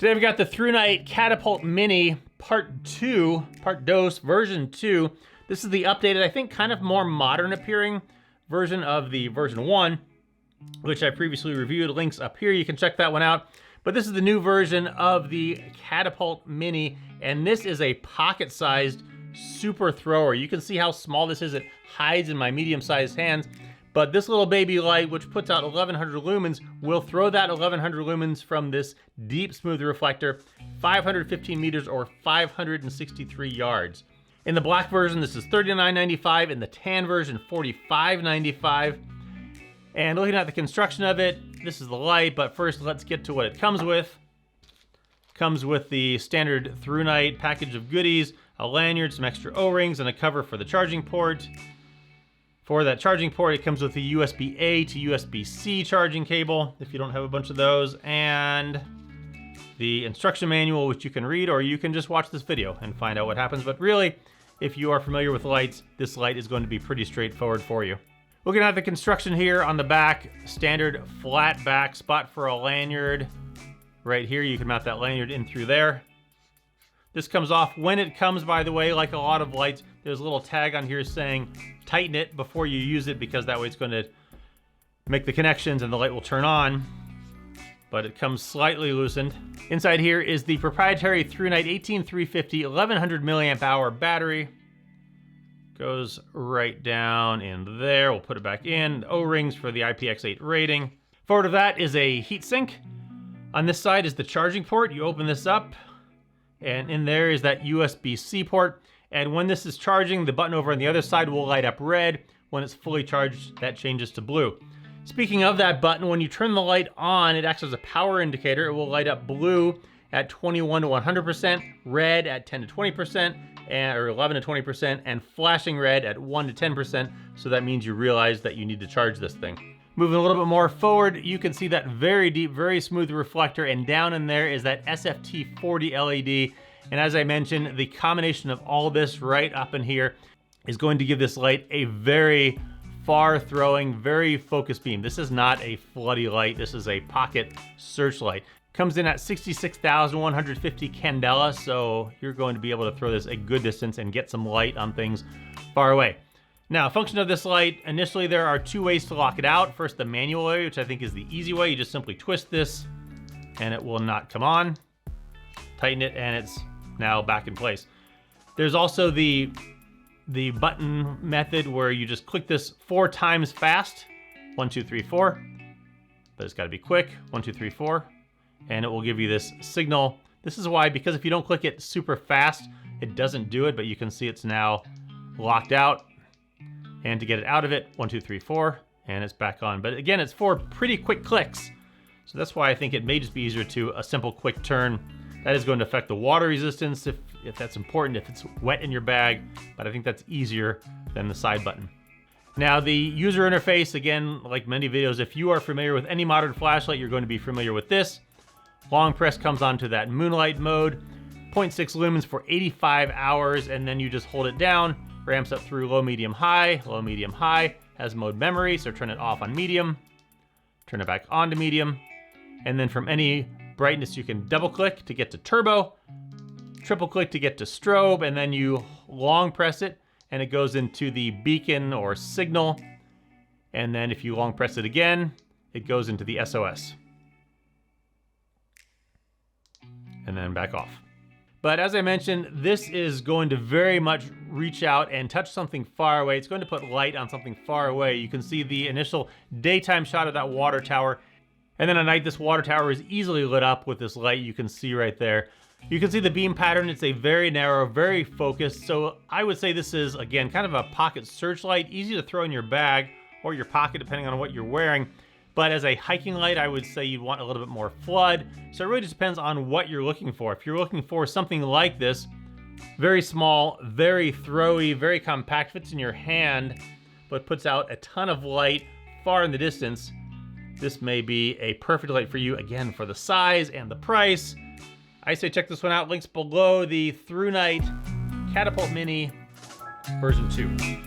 Today we've got the Thrunite Catapult Mini Part 2, Part Dos, version 2. This is the updated, I think kind of more modern appearing version of the version 1, which I previously reviewed. Links up here, you can check that one out. But this is the new version of the Catapult Mini, and this is a pocket-sized super thrower. You can see how small this is. It hides in my medium-sized hands. But this little baby light, which puts out 1100 lumens, will throw that 1100 lumens from this deep smooth reflector 515 meters or 563 yards. In the black version, this is $39.95. In the tan version, $45.95. And looking at the construction of it, this is the light, but first let's get to what it comes with. Comes with the standard Thrunite package of goodies, a lanyard, some extra O-rings, and a cover for the charging port. For that charging port, it comes with a USB-A to USB-C charging cable, if you don't have a bunch of those, and the instruction manual, which you can read, or you can just watch this video and find out what happens. But really, if you are familiar with lights, this light is going to be pretty straightforward for you. Looking at the construction here on the back, standard flat back spot for a lanyard. Right here, you can mount that lanyard in through there. This comes off when it comes, by the way, like a lot of lights. There's a little tag on here saying tighten it before you use it, because that way it's going to make the connections and the light will turn on. But it comes slightly loosened. Inside here is the proprietary Thrunite 18350 1100 milliamp hour battery. Goes right down in there. We'll put it back in. The O-rings for the IPX8 rating. Forward of that is a heat sink. On this side is the charging port. You open this up, and in there is that USB-C port. And when this is charging, the button over on the other side will light up red. When it's fully charged, that changes to blue. Speaking of that button, when you turn the light on, it acts as a power indicator. It will light up blue at 21 to 100%, red at 10 to 20%, or 11 to 20%, and flashing red at 1 to 10%. So that means you realize that you need to charge this thing. Moving a little bit more forward, you can see that very deep, very smooth reflector, and down in there is that SFT40 LED. And as I mentioned, the combination of all this right up in here is going to give this light a very far-throwing, very focused beam. This is not a floody light. This is a pocket searchlight. Comes in at 66,150 candela, so you're going to be able to throw this a good distance and get some light on things far away. Now, function of this light, initially there are two ways to lock it out. First, the manual way, which I think is the easy way. You just simply twist this and it will not come on. Tighten it and it's now back in place. There's also the button method where you just click this 4 times fast. 1, 2, 3, 4. But it's got to be quick. 1, 2, 3, 4. And it will give you this signal. This is why, because if you don't click it super fast, it doesn't do it, but you can see it's now locked out. And to get it out of it, 1, 2, 3, 4, and it's back on. But again, it's 4 pretty quick clicks. So that's why I think it may just be easier to a simple quick turn. That is going to affect the water resistance if that's important, if it's wet in your bag, but I think that's easier than the side button. Now the user interface, again, like many videos, if you are familiar with any modern flashlight, you're going to be familiar with this. Long press comes onto that moonlight mode, 0.6 lumens for 85 hours, and then you just hold it down, ramps up through low, medium, high, has mode memory, so turn it off on medium, turn it back on to medium, and then from any brightness you can double click to get to turbo, triple click to get to strobe, and then you long press it and it goes into the beacon or signal, and then if you long press it again, it goes into the SOS. And then back off. But as I mentioned, this is going to very much reach out and touch something far away. It's going to put light on something far away. You can see the initial daytime shot of that water tower. And then at night, this water tower is easily lit up with this light you can see right there. You can see the beam pattern. It's a very narrow, very focused. So I would say this is, again, kind of a pocket searchlight, easy to throw in your bag or your pocket, depending on what you're wearing. But as a hiking light, I would say you'd want a little bit more flood. So it really just depends on what you're looking for. If you're looking for something like this, very small, very throwy, very compact, fits in your hand, but puts out a ton of light far in the distance, this may be a perfect light for you, again, for the size and the price. I say check this one out. Links below. The Thrunite Catapult Mini version 2.